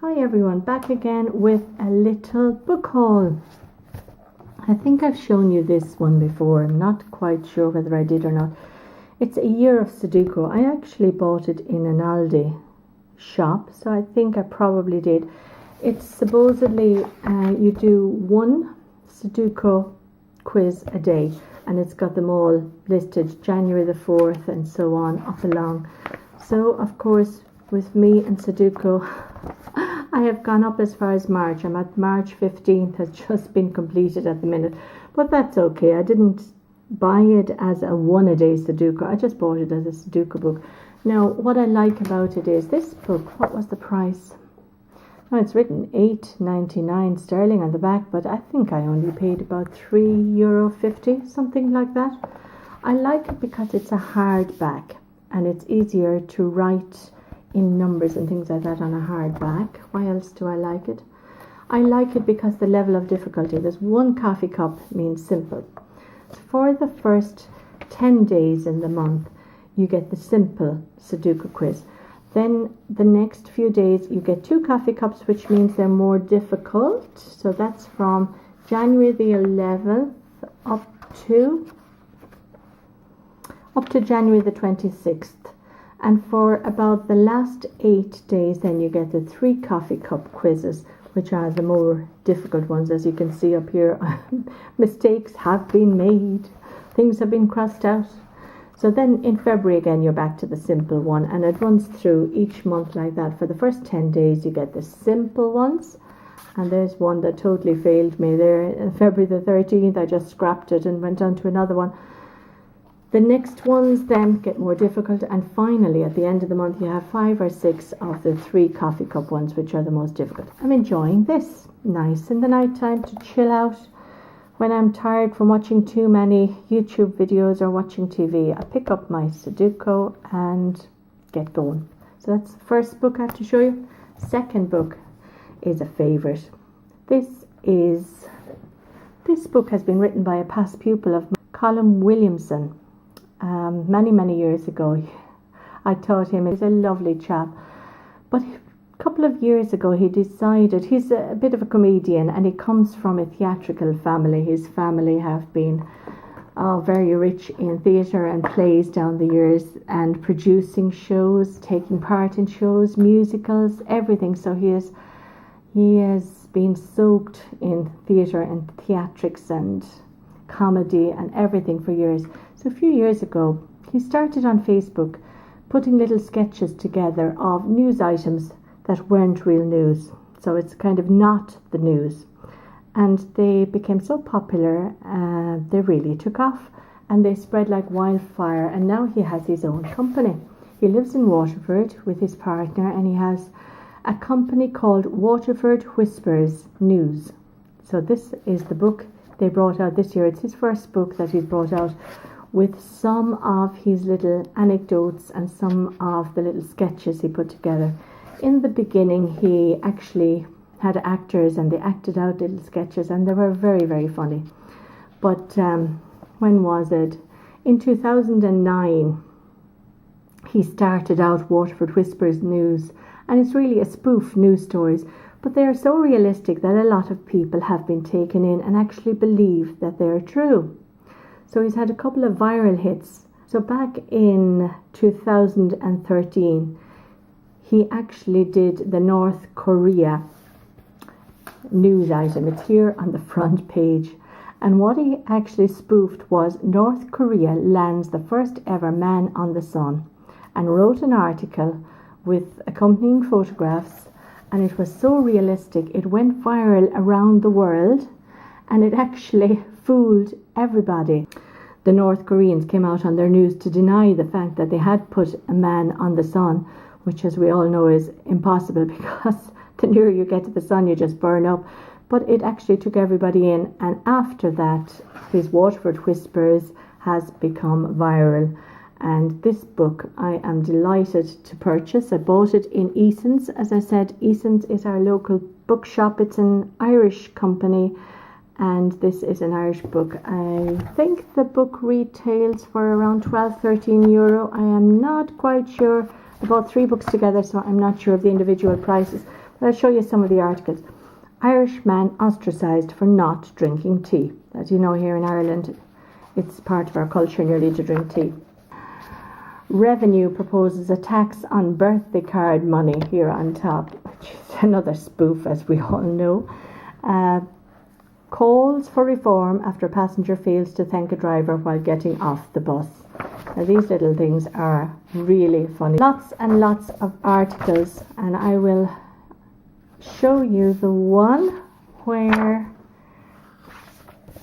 Hi everyone, back again with a little book haul. I think I've shown you this one before. I'm not quite sure whether I did or not. It's A Year of Sudoku. I actually bought it in an Aldi shop, so I think I probably did. It's supposedly you do one Sudoku quiz a day, and it's got them all listed, January the 4th and so on, up along. So of course with me and Sudoku, I have gone up as far as March. I'm at March 15th, has just been completed at the minute. But that's okay. I didn't buy it as a one-a-day Sudoku. I just bought it as a Sudoku book. Now, what I like about it is this book, what was the price? Now, it's written £8.99 sterling on the back, but I think I only paid about €3.50, something like that. I like it because it's a hardback and it's easier to write in numbers and things like that on a hardback. Why else do I like it? I like it because the level of difficulty. There's one coffee cup means simple. For the first 10 days in the month, you get the simple Sudoku quiz. Then the next few days, you get 2 coffee cups, which means they're more difficult. So that's from January the 11th up to January the 26th. And for about the last 8 days, then you get the 3 coffee cup quizzes, which are the more difficult ones. As you can see up here, mistakes have been made. Things have been crossed out. So then in February again, you're back to the simple one. And it runs through each month like that. For the first 10 days, you get the simple ones. And there's one that totally failed me there. On February the 13th, I just scrapped it and went on to another one. The next ones then get more difficult, and finally at the end of the month you have 5 or 6 of the 3 coffee cup ones, which are the most difficult. I'm enjoying this. Nice in the night time to chill out when I'm tired from watching too many YouTube videos or watching TV. I pick up my Sudoku and get going. So that's the first book I have to show you. Second book is a favourite. This book has been written by a past pupil of Colm Williamson. Many years ago, I taught him. He's a lovely chap, but a couple of years ago he decided, he's a bit of a comedian and he comes from a theatrical family. His family have been very rich in theatre and plays down the years, and producing shows, taking part in shows, musicals, everything. So he has been soaked in theatre and theatrics and comedy and everything for years. So a few years ago, he started on Facebook putting little sketches together of news items that weren't real news. So it's kind of not the news. And they became so popular, they really took off and they spread like wildfire. And now he has his own company. He lives in Waterford with his partner, and he has a company called Waterford Whispers News. So this is the book they brought out this year. It's his first book that he's brought out, with some of his little anecdotes and some of the little sketches he put together. In the beginning, he actually had actors and they acted out little sketches, and they were very funny. But when was it? In 2009, he started out Waterford Whispers News, and it's really a spoof news stories, but they are so realistic that a lot of people have been taken in and actually believe that they're true. So he's had a couple of viral hits. So back in 2013, he actually did the North Korea news item. It's here on the front page. And what he actually spoofed was North Korea lands the first ever man on the sun, and wrote an article with accompanying photographs. And it was so realistic, it went viral around the world, and it actually fooled everybody. The North Koreans came out on their news to deny the fact that they had put a man on the sun, which, as we all know, is impossible, because the nearer you get to the sun, you just burn up. But it actually took everybody in, and after that, his Waterford Whispers has become viral. And this book I am delighted to purchase. I bought it in Eason's. As I said, Eason's is our local bookshop. It's an Irish company, and this is an Irish book. I think the book retails for around €12-13. I am not quite sure. I bought 3 books together, so I'm not sure of the individual prices. I'll show you some of the articles. Irish man ostracised for not drinking tea. As you know, here in Ireland, it's part of our culture nearly to drink tea. Revenue proposes a tax on birthday card money here on top, which is another spoof, as we all know. Calls for reform after a passenger fails to thank a driver while getting off the bus. Now, these little things are really funny. Lots and lots of articles, and I will show you the one where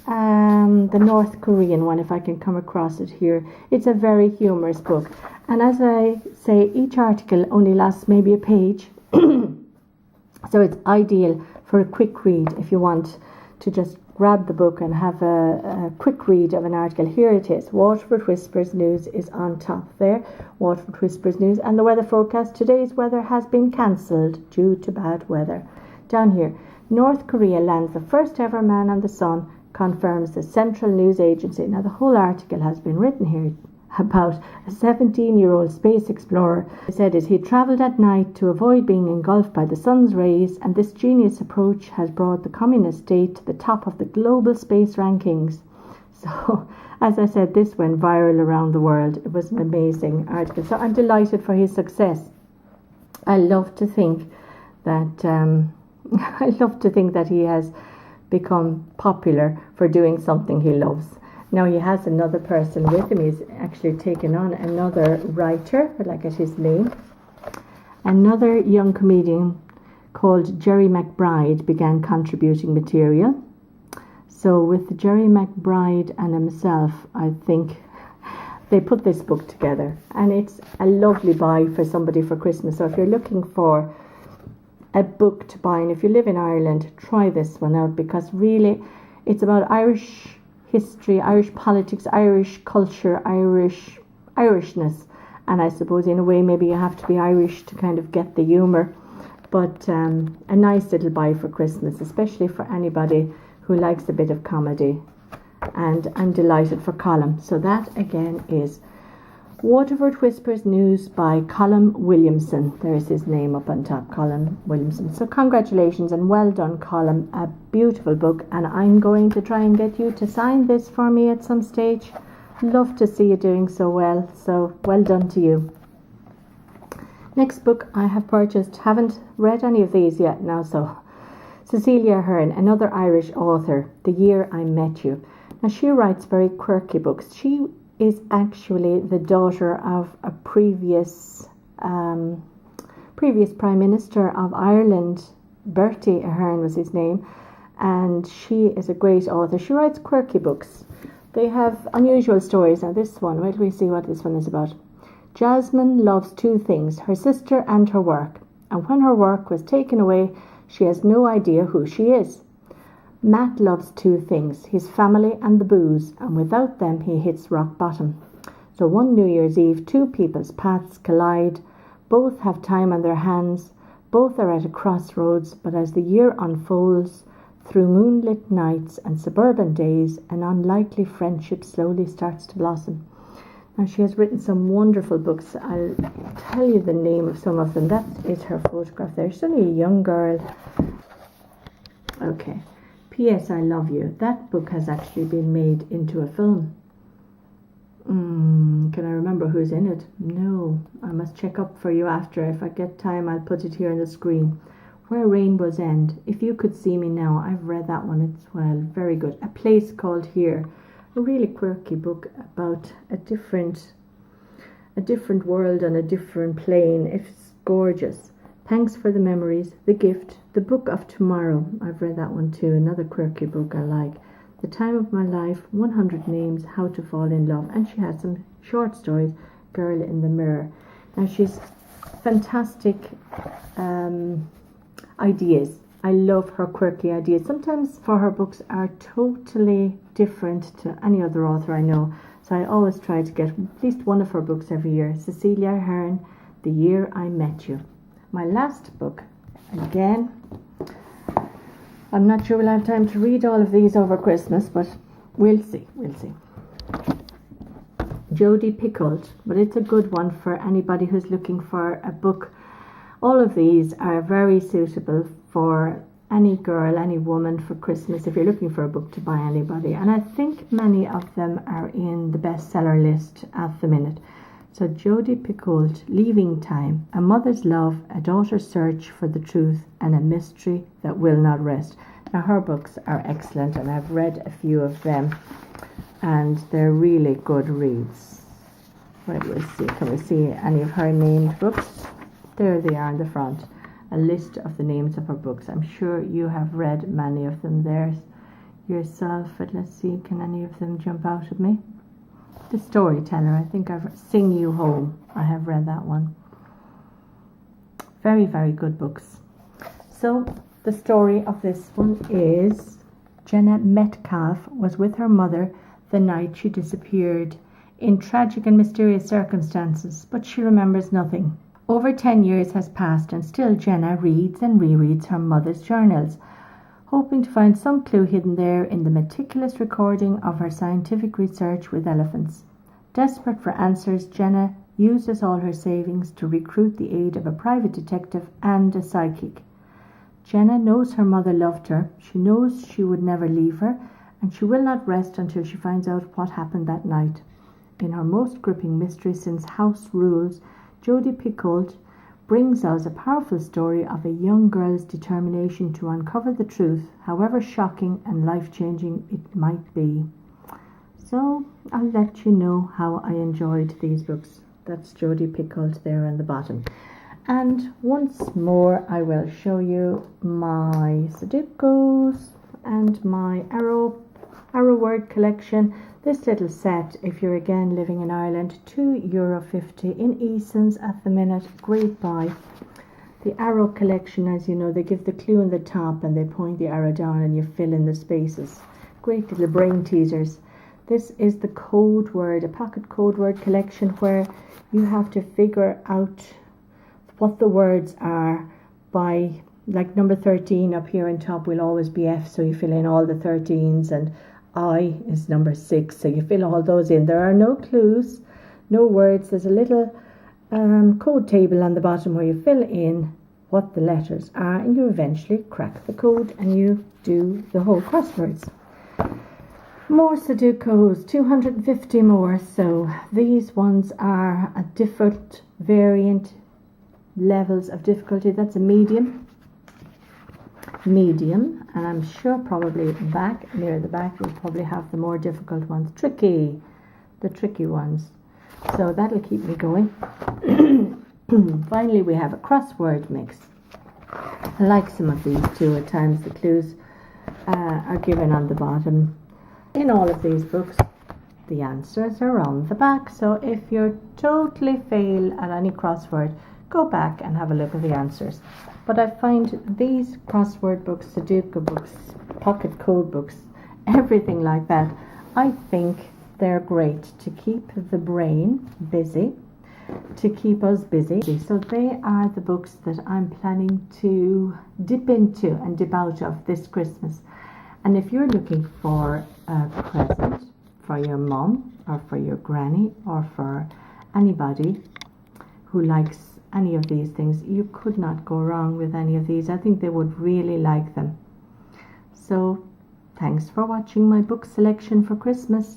the North Korean one, if I can come across it here. It's a very humorous book, and as I say, each article only lasts maybe a page, so it's ideal for a quick read if you want to just grab the book and have a quick read of an article. Here it is. Waterford Whispers news is on top there. Waterford Whispers news and the weather forecast. Today's weather has been cancelled due to bad weather. Down here, North Korea lands the first ever man on the sun, confirms the Central News Agency. Now the whole article has been written here about a 17-year-old space explorer. He said he travelled at night to avoid being engulfed by the sun's rays, and this genius approach has brought the communist state to the top of the global space rankings. So, as I said, this went viral around the world. It was an amazing article. So I'm delighted for his success. I love to think that he has become popular for doing something he loves. Now he has another person with him. He's actually taken on another writer, I'd like to get his name. Another young comedian called Jerry McBride began contributing material. So with Jerry McBride and himself, I think they put this book together. And it's a lovely buy for somebody for Christmas. So if you're looking for a book to buy, and if you live in Ireland, try this one out, because really it's about Irish history, Irish politics, Irish culture, Irishness, and I suppose in a way maybe you have to be Irish to kind of get the humour, but a nice little buy for Christmas, especially for anybody who likes a bit of comedy. And I'm delighted for Colm. So that again is Waterford Whispers News by Colm Williamson. There's his name up on top, Colm Williamson. So congratulations and well done, Colm. A beautiful book, and I'm going to try and get you to sign this for me at some stage. Love to see you doing so well. So well done to you. Next book I have purchased. Haven't read any of these yet now. So Cecelia Ahern, another Irish author, The Year I Met You. Now she writes very quirky books. She is actually the daughter of a previous Prime Minister of Ireland. Bertie Ahern was his name, and she is a great author. She writes quirky books. They have unusual stories. Now this one, wait till we see what this one is about. Jasmine loves two things, her sister and her work, and when her work was taken away, she has no idea who she is. Matt loves two things, his family and the booze, and without them he hits rock bottom. So one New Year's Eve, two people's paths collide. Both have time on their hands. Both are at a crossroads, but as the year unfolds, through moonlit nights and suburban days, an unlikely friendship slowly starts to blossom. Now she has written some wonderful books. I'll tell you the name of some of them. That is her photograph there. She's only a young girl. Okay. P.S. I Love You. That book has actually been made into a film. Can I remember who's in it? No. I must check up for you after. If I get time, I'll put it here on the screen. Where Rainbows End. If You Could See Me Now. I've read that one as well. Very good. A Place Called Here. A really quirky book about a different world on a different plane. It's gorgeous. Thanks for the Memories, The Gift, The Book of Tomorrow. I've read that one too. Another quirky book I like. The Time of My Life, 100 Names, How to Fall in Love. And she has some short stories, Girl in the Mirror. Now she's fantastic ideas. I love her quirky ideas. Sometimes for her books are totally different to any other author I know. So I always try to get at least one of her books every year. Cecelia Ahern, The Year I Met You. My last book, again, I'm not sure we'll have time to read all of these over Christmas, but we'll see. Jodi Picoult, but it's a good one for anybody who's looking for a book All of these are very suitable for any girl, any woman for Christmas if you're looking for a book to buy anybody. And I think many of them are in the bestseller list at the minute. So Jodi Picoult, Leaving Time, A Mother's Love, A Daughter's Search for the Truth, and A Mystery That Will Not Rest. Now her books are excellent and I've read a few of them and they're really good reads. Right, we'll see. Can we see any of her named books? There they are in the front. A list of the names of her books. I'm sure you have read many of them there yourself, but let's see, can any of them jump out at me? The Storyteller, I think I've Sing You Home. I have read that one. Very, very good books. So the story of this one is Jenna Metcalfe was with her mother the night she disappeared in tragic and mysterious circumstances, but she remembers nothing. Over 10 years has passed and still Jenna reads and rereads her mother's journals, hoping to find some clue hidden there in the meticulous recording of her scientific research with elephants. Desperate for answers, Jenna uses all her savings to recruit the aid of a private detective and a psychic. Jenna knows her mother loved her, she knows she would never leave her, and she will not rest until she finds out what happened that night. In her most gripping mystery since House Rules, Jodi Picoult brings us a powerful story of a young girl's determination to uncover the truth, however shocking and life-changing it might be. So I'll let you know how I enjoyed these books. That's Jodi Picoult there on the bottom. And once more I will show you my sudokus and my arrow word collection. This little set, if you're again living in Ireland, €2.50 in Eason's at the minute. Great buy. The arrow collection, as you know, they give the clue on the top and they point the arrow down and you fill in the spaces. Great little brain teasers. This is the code word, a pocket code word collection where you have to figure out what the words are by, like number 13 up here on top will always be F, so you fill in all the 13s, and I is number 6, so you fill all those in. There are no clues, no words. There's a little code table on the bottom where you fill in what the letters are and you eventually crack the code and you do the whole crosswords. More sudokus, 250 more. So these ones are at different variant levels of difficulty. That's a medium, and I'm sure probably back, near the back, you'll probably have the more difficult ones. The tricky ones. So that'll keep me going. Finally, we have a crossword mix. I like some of these too. At times the clues are given on the bottom. In all of these books, the answers are on the back. So if you totally fail at any crossword, go back and have a look at the answers. But I find these crossword books, sudoku books, pocket code books, everything like that, I think they're great to keep the brain busy, to keep us busy. So they are the books that I'm planning to dip into and dip out of this Christmas. And if you're looking for a present for your mum or for your granny or for anybody who likes any of these things, you could not go wrong with any of these. I think they would really like them. So thanks for watching my book selection for Christmas.